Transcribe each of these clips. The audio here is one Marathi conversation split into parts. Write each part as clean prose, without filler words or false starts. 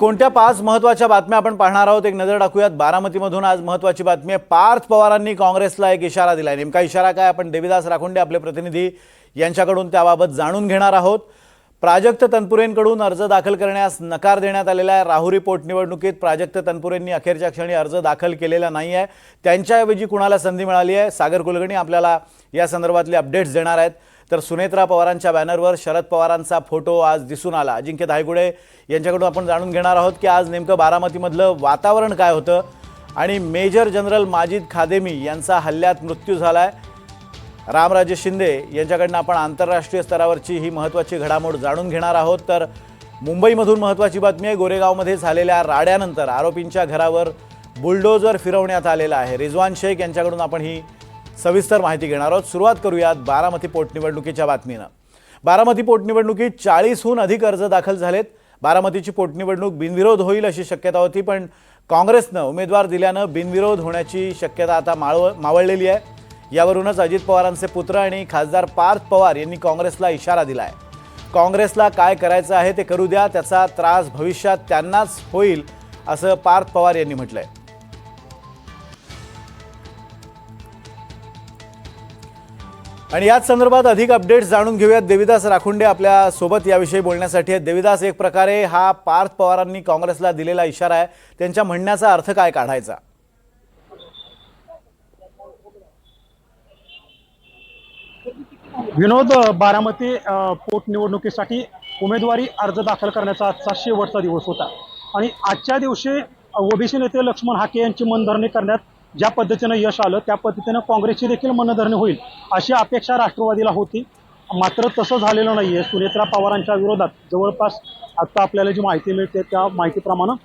कोणत्या 5 महत्त्वाच्या बातम्या आपण पाहणार आहोत एक नजर टाकूयात। बारामतीमधून आज महत्त्वाची बातमी आहे। पार्थ पवारांनी काँग्रेसला एक इशारा दिलाय। नेमका इशारा काय आपण देविदास राखुंडे आपले प्रतिनिधी यांच्याकडून त्याबाबत जाणून घेणार आहोत। प्राजक्त तनपुरेंकडून अर्ज दाखल करण्यास नकार देण्यात आलेला आहे। राहुरी पोटनिवडणुकीत प्राजक्त तनपुरेंनी अखेरच्या क्षणी अर्ज दाखल केलेला नाही आहे। त्यांच्याऐवजी कुणाला संधी मिळाली आहे? सागर कुलकर्णी आपल्याला या संदर्भातले अपडेट्स देणार आहेत। तर सुनेत्रा पवारांच्या बॅनरवर शरद पवारांचा फोटो आज दिसून आला। अजिंक्य धायगुडे यांच्याकडून आपण जाणून घेणार आहोत की आज नेमकं बारामतीमधलं वातावरण काय होतं आणि मेजर जनरल माजिद खादेमी यांचा हल्ल्यात मृत्यू झालाय। रामराजे शिंदे यांच्याकडून आपण आंतरराष्ट्रीय स्तरावरची ही महत्त्वाची घडामोड जाणून घेणार आहोत। तर मुंबईमधून महत्त्वाची बातमी आहे। गोरेगावमध्ये झालेल्या राड्यानंतर आरोपींच्या घरावर बुलडोजर फिरवण्यात आलेला आहे। रिजवान शेख यांच्याकडून आपण ही सविस्तर माहिती घेणार आहोत। सुरुवात करूयात बारामती पोटनिवडणुकीच्या बातमीनं। बारामती पोटनिवडणुकीत 40हून अधिक अर्ज दाखल झालेत। बारामतीची पोटनिवडणूक बिनविरोध होईल अशी शक्यता होती, पण काँग्रेसनं उमेदवार दिल्यानं बिनविरोध होण्याची शक्यता आता मावळलेली आहे। यावरूनच अजित पवारांचे पुत्र आणि खासदार पार्थ पवार यांनी काँग्रेसला इशारा दिलाय। काँग्रेसला काय करायचं आहे ते करू द्या, त्याचा त्रास भविष्यात त्यांनाच होईल असं पार्थ पवार यांनी म्हटलंय। आणि याच संदर्भात अधिक अपडेट्स जाणून घेऊयात। देविदास राखुंडे आपल्या सोबत याविषयी बोलण्यासाठी आहेत। देविदास, एक प्रकारे हा पार्थ पवारांनी काँग्रेसला दिलेला इशारा आहे, त्यांच्या म्हणण्याचा अर्थ काय काढायचा? विनोद, बारामती पोटनिवडणुकीसाठी उमेदवारी अर्ज दाखल करण्याचा आजचा शेवटचा दिवस होता आणि आजच्या दिवशी ओबीसी नेते लक्ष्मण हाके यांची मनधरणी करण्यात ज्या पद्धतीनं यश आलं त्या पद्धतीनं काँग्रेसची देखील मनधरणी होईल अशी अपेक्षा राष्ट्रवादीला होती। मात्र तसं झालेलं नाही आहे। सुनेत्रा पवारांच्या विरोधात जवळपास आता आपल्याला जी माहिती मिळते त्या माहितीप्रमाणे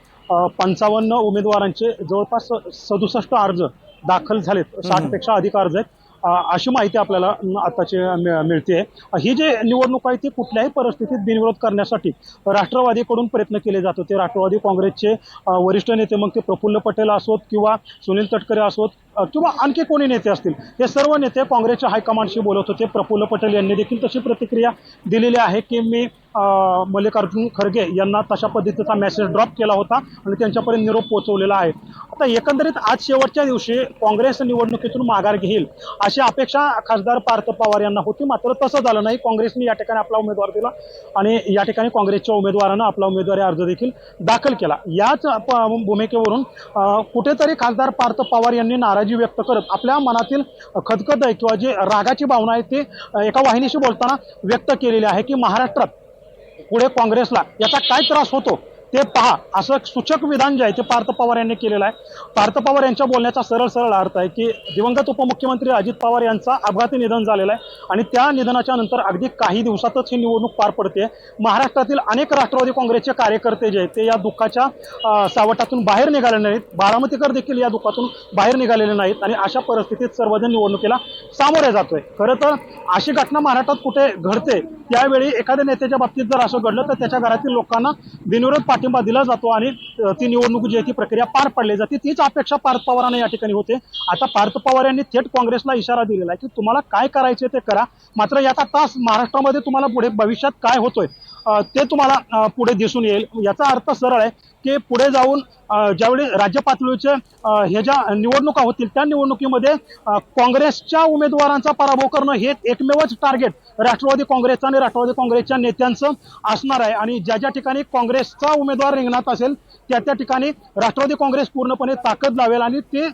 55 उमेदवारांचे जवळपास 67 अर्ज दाखल झालेत। 60 पेक्षा अधिक अर्ज आहेत अशी माहिती आपल्याला आताची मिळते। ही जी निवडणूक आहे ती कुठल्याही परिस्थितीत बिनविरोध करण्यासाठी राष्ट्रवादीकडून प्रयत्न केले जात होते। राष्ट्रवादी काँग्रेसचे वरिष्ठ नेते, मग ते प्रफुल्ल पटेल असोत किंवा सुनील तटकरे असोत किंवा आणखी कोणी नेते असतील, हे सर्व नेते काँग्रेसच्या हायकमांडशी बोलत होते। प्रफुल्ल पटेल यांनी देखील तशी प्रतिक्रिया दिलेली आहे की मी मल्लिकार्जुन खरगे यांना तशा पद्धतीचा मेसेज ड्रॉप केला होता आणि त्यांच्यापर्यंत निरोप पोहोचवलेला आहे। आता एकंदरीत आज शेवटच्या दिवशी काँग्रेस निवडणुकीतून माघार घेईल अशी अपेक्षा खासदार पार्थ पवार यांना होती, मात्र तसं झालं नाही। काँग्रेसने या ठिकाणी आपला उमेदवार दिला आणि या ठिकाणी काँग्रेसच्या उमेदवारानं आपला उमेदवारी अर्ज देखील दाखल केला। याच भूमिकेवरून कुठेतरी खासदार पार्थ पवार यांनी नाराजी व्यक्त करत आपल्या मनातील खदखद आहे किंवा जी रागाची भावना आहे ती एका वाहिनीशी बोलताना व्यक्त केलेली आहे की महाराष्ट्रात पुढे काँग्रेसला याचा काय त्रास होतो ते पहा, असं सूचक विधान जे आहे ते पार्थ पवार यांनी केलेलं आहे। पार्थ पवार यांच्या बोलण्याचा सरळ अर्थ आहे की दिवंगत उपमुख्यमंत्री अजित पवार यांचा अपघाती निधन झालेलं आहे आणि त्या निधनाच्या नंतर अगदी काही दिवसातच ही निवडणूक पार पडते। महाराष्ट्रातील अनेक राष्ट्रवादी काँग्रेसचे कार्यकर्ते जे आहेत ते या दुःखाच्या सावटातून बाहेर निघाले नाहीत। बारामतीकर देखील या दुःखातून बाहेर निघालेले नाहीत आणि अशा परिस्थितीत सर्वजण निवडणुकीला सामोरे जातोय। खरं तर अशी घटना महाराष्ट्रात कुठे घडते त्यावेळी एखाद्या नेत्याच्या बाबतीत जर असं घडलं तर त्याच्या घरातील लोकांना बिनविरोध पाठिंबा दिला जातो आणि ती निवडणूक जी आहे ती प्रक्रिया पार पडली जाते। तीच अपेक्षा पार्थ पवारांना या ठिकाणी होते। आता पार्थ पवार यांनी थेट काँग्रेसला इशारा दिलेला आहे की तुम्हाला काय करायचे ते करा, मात्र याचा तास महाराष्ट्रामध्ये तुम्हाला पुढे भविष्यात काय होतोय ते तुम्हाला पुढे दिसून येईल। याचा अर्थ सरळ आहे की पुढे जाऊन ज्यावेळी राज्य पातळीचे हे ज्या निवडणुका होतील त्या निवडणुकीमध्ये काँग्रेसच्या उमेदवारांचा पराभव करणं हे एकमेवच टार्गेट राष्ट्रवादी काँग्रेसचं आणि राष्ट्रवादी काँग्रेसच्या नेत्यांचं असणार आहे आणि ज्या ज्या ठिकाणी काँग्रेसचा उमेदवार रिंगणात असेल त्या ठिकाणी राष्ट्रवादी काँग्रेस पूर्णपणे ताकद लावेल आणि ते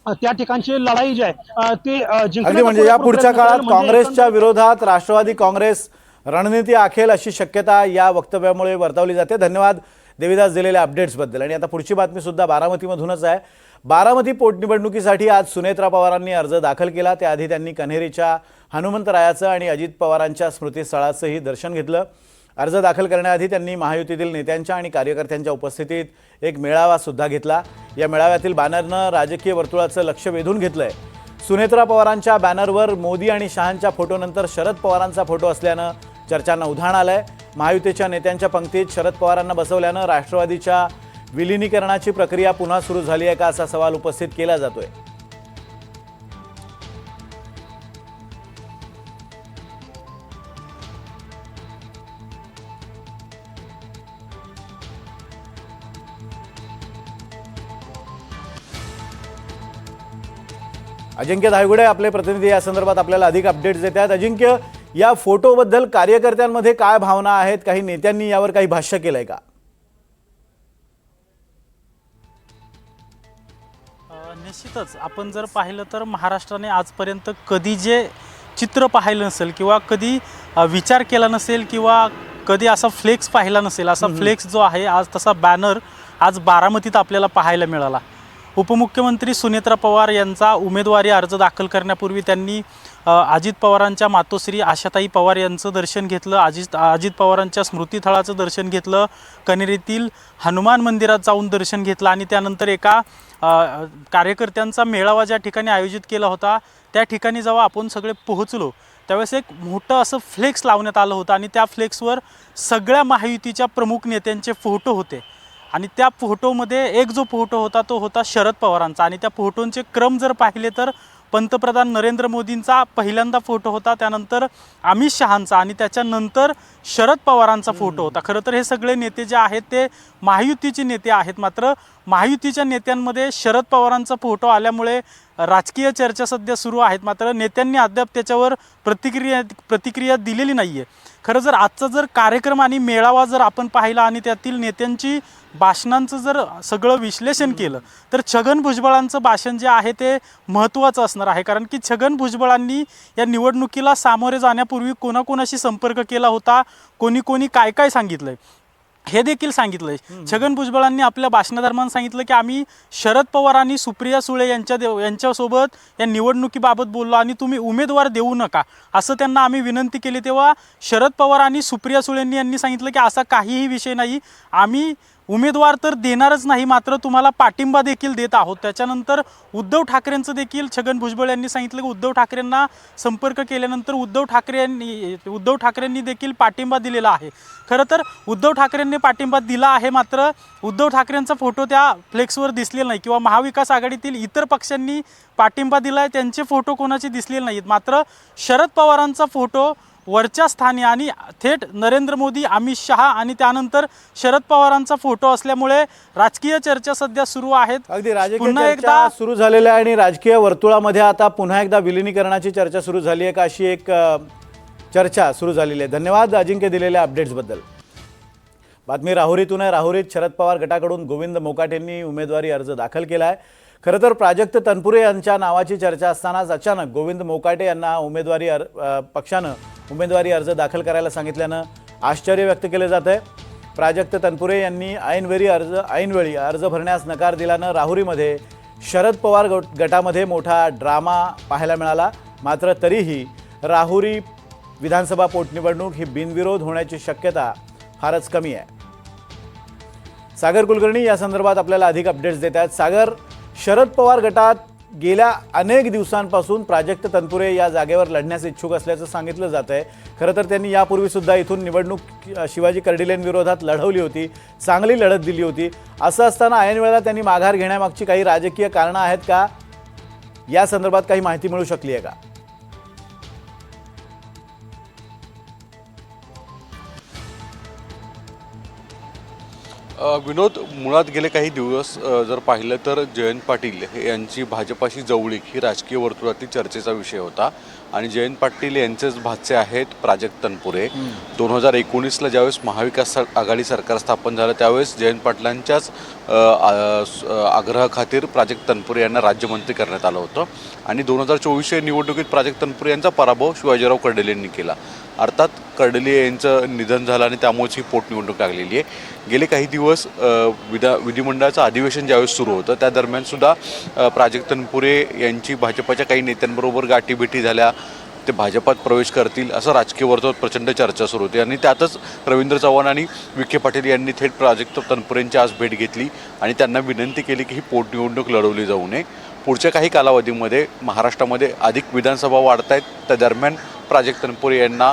त्या ठिकाणची लढाई जी आहे ती अगदी म्हणजे या पुढच्या काळात काँग्रेसच्या विरोधात राष्ट्रवादी काँग्रेस रणनीती आखेल अशी शक्यता या वक्तव्यामुळे वर्तवली जाते। धन्यवाद देविदास दिलेल्या अपडेट्सबद्दल। आणि आता पुढची बातमी सुद्धा बारामतीमधूनच आहे। बारामती पोटनिवडणुकीसाठी आज सुनेत्रा पवारांनी अर्ज दाखल केला। त्याआधी त्यांनी कन्हेरीच्या हनुमंतरायाचं आणि अजित पवारांच्या स्मृतिस्थळाचंही दर्शन घेतलं। अर्ज दाखल करण्याआधी त्यांनी महायुतीतील नेत्यांच्या आणि कार्यकर्त्यांच्या उपस्थितीत एक मेळावा सुद्धा घेतला। या मेळाव्यातील बॅनरनं राजकीय वर्तुळाचं लक्ष वेधून घेतलंय। सुनेत्रा पवारांच्या बॅनरवर मोदी आणि शहांच्या फोटोनंतर शरद पवारांचा फोटो असल्यानं चर्चांना उधाण आलंय। महायुतीच्या नेत्यांच्या पंक्तीत शरद पवारांना बसवल्यानं राष्ट्रवादीच्या विलिनीकरणाची प्रक्रिया पुन्हा सुरू झाली आहे का असा सवाल उपस्थित केला जातोय। अजिंक्य धायगुडे आपले प्रतिनिधी या संदर्भात आपल्याला अधिक अपडेट्स देत आहेत. अजिंक्य, या फोटोबद्दल कार्यकर्त्यांमध्ये काय भावना आहेत? काही नेत्यांनी यावर काही भाष्य केलंय का? निश्चितच आपण जर पाहिलं तर महाराष्ट्राने आजपर्यंत कधी जे चित्र पाहिलं नसेल किंवा कधी विचार केला नसेल किंवा कधी असा फ्लेक्स पाहिला नसेल, असा फ्लेक्स जो आहे आज, तसा बॅनर आज बारामतीत आपल्याला पाहायला मिळाला. उपमुख्यमंत्री सुनेत्रा पवार यांचा उमेदवारी अर्ज दाखल करण्यापूर्वी त्यांनी अजित पवारांच्या मातोश्री आशाताई पवार यांचं दर्शन घेतलं, अजित पवारांच्या स्मृतिस्थळाचं दर्शन घेतलं, कनेरीतील हनुमान मंदिरात जाऊन दर्शन घेतलं आणि त्यानंतर एका कार्यकर्त्यांचा मेळावा ज्या ठिकाणी आयोजित केला होता त्या ठिकाणी जेव्हा आपण सगळे पोहोचलो त्यावेळेस एक मोठं असं फ्लेक्स लावण्यात आलं होतं आणि त्या फ्लेक्सवर सगळ्या महायुतीच्या प्रमुख नेत्यांचे फोटो होते आणि त्या फोटोमध्ये एक जो फोटो होता तो होता शरद पवारांचा आणि त्या फोटोंचे क्रम जर पाहिले तर पंतप्रधान नरेंद्र मोदींचा पहिल्यांदा फोटो होता, त्यानंतर अमित शहांचा आणि त्याच्यानंतर शरद पवारांचा फोटो होता. खरं तर हे सगळे नेते जे आहेत ते महायुतीचे नेते आहेत, मात्र महायुतीच्या नेत्यांमध्ये शरद पवारांचा फोटो आल्यामुळे राजकीय चर्चा सध्या सुरू आहेत, मात्र नेत्यांनी अद्याप त्याच्यावर प्रतिक्रिया दिलेली नाही आहे. खरं जर आजचा जर कार्यक्रम आणि मेळावा जर आपण पाहिला आणि त्यातील नेत्यांची भाषणांचं जर सगळं विश्लेषण केलं तर छगन भुजबळांचं भाषण जे आहे ते महत्त्वाचं असणार आहे, कारण की छगन भुजबळांनी या निवडणुकीला सामोरे जाण्यापूर्वी कोणाकोणाशी संपर्क केला होता, कोणी काय काय सांगितलंय हे देखील सांगितलंय. छगन भुजबळांनी आपल्या भाषणादरम्यान सांगितलं की आम्ही शरद पवार आणि सुप्रिया सुळे यांच्यासोबत या निवडणुकीबाबत बोललो आणि तुम्ही उमेदवार देऊ नका असं त्यांना आम्ही विनंती केली. तेव्हा शरद पवार आणि सुप्रिया सुळेंनी यांनी सांगितलं की असा काहीही विषय नाही, आम्ही उमेदवार तर देणारच नाही मात्र तुम्हाला पाठिंबा देखील देत आहोत. त्याच्यानंतर उद्धव ठाकरेंचं देखील छगन भुजबळ यांनी सांगितलं की उद्धव ठाकरेंना संपर्क केल्यानंतर उद्धव ठाकरेंनी देखील पाठिंबा दिलेला आहे. खरं तर उद्धव ठाकरेंनी पाठिंबा दिला आहे, मात्र उद्धव ठाकरेंचा फोटो त्या फ्लेक्सवर दिसलेला नाही किंवा महाविकास आघाडीतील इतर पक्षांनी पाठिंबा दिला आहे त्यांचे फोटो कोणाचे दिसलेले नाहीत, मात्र शरद पवारांचा फोटो वरच्या स्थानी आणि थेट नरेंद्र मोदी, अमित शहा आणि त्यानंतर शरद पवारांचा फोटो असल्यामुळे राजकीय चर्चा सध्या सुरू आहेत. अगदी राजकीय चर्चा सुरू झालेल्या आहे आणि राजकीय वर्तुळामध्ये आता पुन्हा एकदा विलिनीकरणाची चर्चा सुरू झाली आहे का अशी एक चर्चा सुरू झालेली आहे. धन्यवाद अजिंक्य दिलेल्या अपडेट्सबद्दल. बातमी राहुरीतून आहे. राहुरीत शरद पवार गटाकडून गोविंद मोकाटेंनी उमेदवारी अर्ज दाखल केला आहे. खरं तर प्राजक्त तनपुरे यांच्या नावाची चर्चा असतानाच अचानक गोविंद मोकाटे यांना पक्षानं उमेदवारी अर्ज दाखल करायला सांगितल्यानं आश्चर्य व्यक्त केलं जात आहे. प्राजक्त तनपुरे यांनी ऐनवेळी अर्ज भरण्यास नकार दिल्यानं राहुरीमध्ये शरद पवार गटामध्ये मोठा ड्रामा पाहायला मिळाला. मात्र तरीही राहुरी विधानसभा पोटनिवडणूक ही बिनविरोध होण्याची शक्यता फारच कमी आहे. सागर कुलकर्णी या संदर्भात आपल्याला अधिक अपडेट्स देत आहेत. सागर, शरद पवार गटात गेल्या अनेक दिवसांपासून प्राजक्त तनपुरे या जागेवर लढण्यास इच्छुक असल्याचं सांगितलं जात आहे. खरं तर त्यांनी यापूर्वीसुद्धा इथून निवडणूक शिवाजी कर्डिलेंविरोधात लढवली होती, चांगली लढत दिली होती. असं असताना ऐन वेळेला त्यांनी माघार घेण्यामागची काही राजकीय कारणं आहेत का? या संदर्भात काही माहिती मिळू शकली आहे का? विनोद, मुळात गेले काही दिवस जर पाहिलं तर जयंत पाटील यांची भाजपाशी जवळीक ही राजकीय वर्तुळातील चर्चेचा विषय होता आणि जयंत पाटील यांचेच भाचे आहेत प्राजक्त तनपुरे. 2019ला ज्यावेळेस महाविकास आघाडी सरकार स्थापन झालं त्यावेळेस जयंत पाटलांच्याच आग्रहाखातीर प्राजक्त तनपुरे यांना राज्यमंत्री करण्यात आलं होतं आणि 2024च्या निवडणुकीत प्राजक्त तनपुरे यांचा पराभव शिवाजीराव कर्डिले यांनी केला. अर्थात कर्डिले यांचं निधन झालं आणि त्यामुळेच ही पोटनिवडणूक लागलेली आहे. गेले काही दिवस विधिमंडळाचं अधिवेशन ज्यावेळेस सुरू होतं त्या दरम्यानसुद्धा प्राजक्त तनपुरे यांची भाजपाच्या काही नेत्यांबरोबर गाठीभेटी झाल्या, ते भाजपात प्रवेश करतील असं राजकीय वर्तुळात प्रचंड चर्चा सुरू होती आणि त्यातच रवींद्र चव्हाण आणि विखे पाटील यांनी थेट प्राजक्त तनपुरेंची आज भेट घेतली आणि त्यांना विनंती केली की ही पोटनिवडणूक लढवली जाऊ नये. पुढच्या काही कालावधीमध्ये महाराष्ट्रामध्ये अधिक विधानसभा वाढत आहेत, त्या दरम्यान प्राजक्त तनपुरे यांना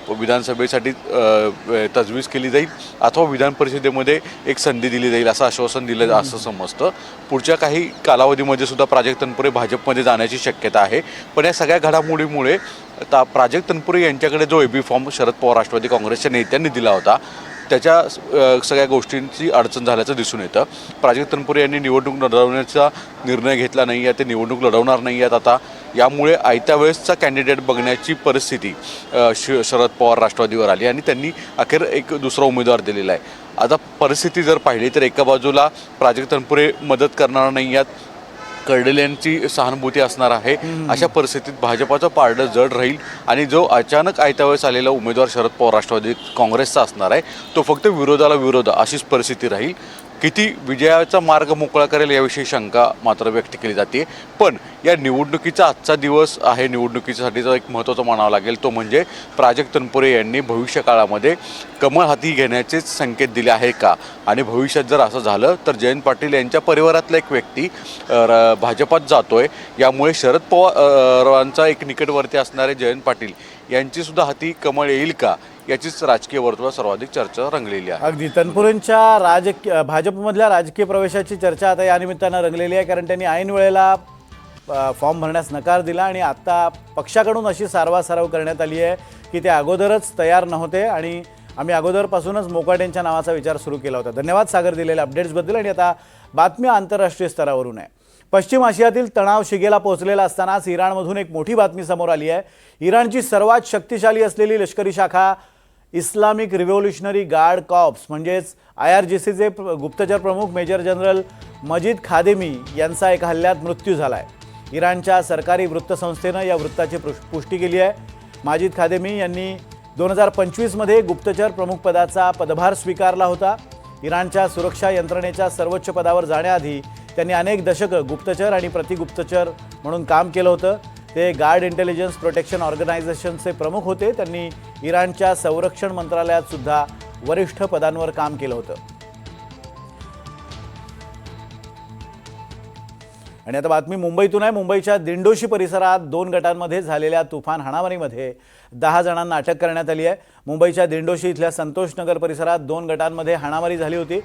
विधानसभेसाठी तजवीज केली जाईल अथवा विधान परिषदेमध्ये एक संधी दिली जाईल असं आश्वासन दिलं असं समजतं. पुढच्या काही कालावधीमध्ये सुद्धा प्राजक्त तनपुरे भाजपमध्ये जाण्याची शक्यता आहे. पण या सगळ्या घडामोडीमुळे प्राजक्त तनपुरे यांच्याकडे जो एबी फॉर्म शरद पवार राष्ट्रवादी काँग्रेसच्या नेत्यांनी दिला होता त्याच्या सगळ्या गोष्टींची अडचण झाल्याचं दिसून येतं. प्राजक्त तनपुरे यांनी निवडणूक लढवण्याचा निर्णय घेतला नाही आहे, ते निवडणूक लढवणार नाही आहेत आता. यामुळे आयत्या वेळेसचा कॅन्डिडेट बघण्याची परिस्थिती शरद पवार राष्ट्रवादीवर आली आणि त्यांनी अखेर एक दुसरा उमेदवार दिलेला आहे. आता परिस्थिती जर पाहिली तर एका बाजूला प्राजक्त तनपुरे मदत करणार नाही आहेत, कर्डिले यांची सहानुभूती असणार आहे. अशा परिस्थितीत भाजपाचं पारडं जड राहील आणि जो अचानक आयत्या वेळेस आलेला उमेदवार शरद पवार राष्ट्रवादी काँग्रेसचा असणार आहे तो फक्त विरोधाला विरोध अशीच परिस्थिती राहील. किती विजयाचा मार्ग मोकळा करेल याविषयी शंका मात्र व्यक्त केली जाते. पण या निवडणुकीचा आजचा दिवस आहे, निवडणुकीसाठीचा एक महत्त्वाचा मानावा लागेल तो म्हणजे प्राजक्त तनपुरे यांनी भविष्यकाळामध्ये कमळ हाती घेण्याचे संकेत दिले आहे का, आणि भविष्यात जर असं झालं तर जयंत पाटील यांच्या परिवारातला एक व्यक्ती भाजपात जातोय. यामुळे शरद पवारांचा एक निकटवर्ती असणारे जयंत पाटील यांची सुद्धा हाती कमळ येईल का याचीच राजकीय वर्तुळात सर्वाधिक चर्चा रंगलेली आहे. अगदी तनपुरेंच्या भाजपमधल्या राजकीय प्रवेशाची चर्चा आता या निमित्तानं रंगलेली आहे, कारण त्यांनी ऐन वेळेला फॉर्म भरण्यास नकार दिला आणि आता पक्षाकडून अशी सारवासारव करण्यात आली आहे की ते अगोदरच तयार नव्हते आणि आम्ही अगोदरपासूनच मोकाटेंच्या नावाचा विचार सुरू केला होता. धन्यवाद सागर दिलेल्या अपडेट्सबद्दल. आणि आता बातमी आंतरराष्ट्रीय स्तरावरून आहे. पश्चिम आशियातील तणाव शिगेला पोहोचलेला असतानाच इराणमधून एक मोठी बातमी समोर आली आहे. इराणची सर्वात शक्तिशाली असलेली लष्करी शाखा इस्लामिक रिव्होल्युशनरी गार्ड कॉर्प्स म्हणजेच IRGCचे गुप्तचर प्रमुख मेजर जनरल मजीद खादेमी यांचा एका हल्ल्यात मृत्यू झाला आहे. इराणच्या सरकारी वृत्तसंस्थेनं या वृत्ताची पुष्टी केली आहे. माजिद खादेमी यांनी 2025मध्ये गुप्तचर प्रमुख पदाचा पदभार स्वीकारला होता. इराणच्या सुरक्षा यंत्रणेच्या सर्वोच्च पदावर जाण्याआधी त्यांनी अनेक दशकं गुप्तचर आणि प्रतिगुप्तचर म्हणून काम केलं होतं. ते गार्ड इंटेलिजन्स प्रोटेक्शन ऑर्गनायझेशनचे प्रमुख होते. त्यांनी इराणच्या संरक्षण मंत्रालयात सुद्धा वरिष्ठ पदांवर काम केलं होतं. आणि आता बातमी मुंबईतून आहे. मुंबईच्या दिंडोशी परिसरात 2 गटांमध्ये झालेल्या तुफान हाणामारीमध्ये 10 जणांना अटक करण्यात आली आहे. मुंबईच्या दिंडोशी इथल्या संतोषनगर परिसरात 2 गटांमध्ये हाणामारी झाली होती.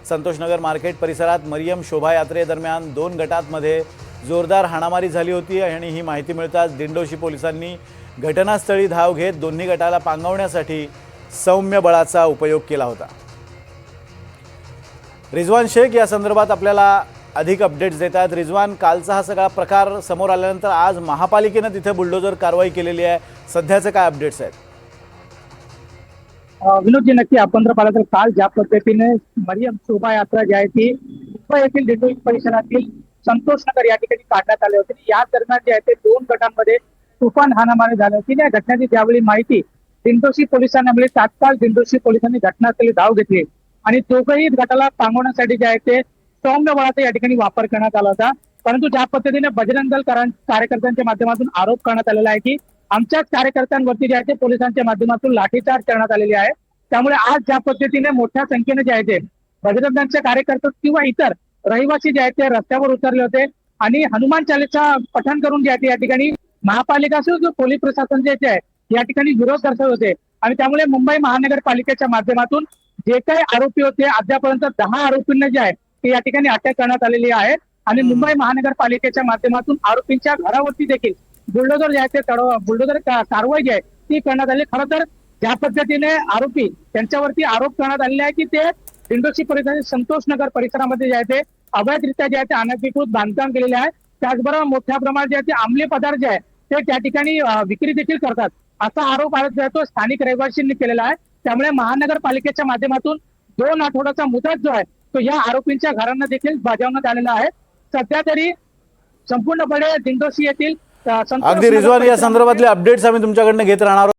संतोषनगर मार्केट परिसरात मरियम शोभायात्रेदरम्यान 2 गटांमध्ये जोरदार हाणामारी झाली होती आणि ही माहिती मिळताच दिंडोशी पोलिसांनी घटनास्थळी धाव घेत दोन्ही गटाला पांगवण्यासाठी सौम्य बळाचा उपयोग केला होता. रिजवान शेख या संदर्भात आपल्याला अधिक अपडेट्स देतात. रिजवान, कालचा हा सगळा प्रकार समोर आल्यानंतर आज महापालिकेनं तिथे बुलडोजर कारवाई केलेली आहे. सध्याचे काय अपडेट्स आहेत? विनोदजी, नक्की आपण जर पाहिलं तर काल ज्या पद्धतीने मरियम शोभायात्रा जी आहे ती मुंबई येथील दिंडोशी परिसरातील संतोषनगर या ठिकाणी काढण्यात आली होती. या दरम्यान जे आहे ते 2 गटांमध्ये तुफान हाणामारी झाली होती. या घटनेची त्यावेळी माहिती दिंडोशी पोलिसांना मिळाली. तात्काळ दिंडोशी पोलिसांनी घटनास्थळी धाव घेतली आणि दोघंही गटाला पांगवण्यासाठी जे आहे ते सौम्य बळाचा या ठिकाणी वापर करण्यात आला होता. परंतु ज्या पद्धतीने बजरंग दल कार्यकर्त्यांच्या माध्यमातून आरोप करण्यात आलेला आहे की आमच्याच कार्यकर्त्यांवरती जे आहे ते पोलिसांच्या माध्यमातून लाठीचार्ज करण्यात आलेली आहे. त्यामुळे आज ज्या पद्धतीने मोठ्या संख्येने जे आहे ते बजरंग दलचे कार्यकर्ते किंवा इतर रहिवासी जे आहेत ते रस्त्यावर उतरले होते आणि हनुमान चालीसा पठण करून जे आहे ते या ठिकाणी महापालिका असो पोलीस प्रशासन जे आहे या ठिकाणी विरोध दर्शवत होते. आणि त्यामुळे मुंबई महानगरपालिकेच्या माध्यमातून जे काही आरोपी होते अद्यापर्यंत 10 आरोपींना जे आहे ते या ठिकाणी अटक करण्यात आलेली आहे. आणि मुंबई महानगरपालिकेच्या माध्यमातून आरोपींच्या घरावरती देखील बुलडोजर जे आहे ते बुलडोजर कारवाई जी आहे ती करण्यात आली. खरं तर ज्या पद्धतीने आरोपी त्यांच्यावरती आरोप करण्यात आलेले आहे की ते दिंडोशी परिसरातील संतोषनगर परिसरामध्ये जे आहे ते अवैधरित्या जे आहे ते अनधिकृत बांधकाम केलेले आहे. त्याचबरोबर मोठ्या प्रमाणात जे आहे ते अंमली पदार्थ जे आहे ते त्या ठिकाणी विक्री देखील करतात असा आरोप जो आहे तो स्थानिक रहिवासींनी केलेला आहे. त्यामुळे महानगरपालिकेच्या माध्यमातून 2 आठवड्याचा मुदत जो आहे तो या आरोपींच्या घरांना देखील बजावण्यात आलेला आहे. सध्या तरी संपूर्णपणे दिंडोशी येथील अगदी रिजवान, या संदर्भातले अपडेट्स आम्ही तुमच्याकडनं घेत राहणार आहोत.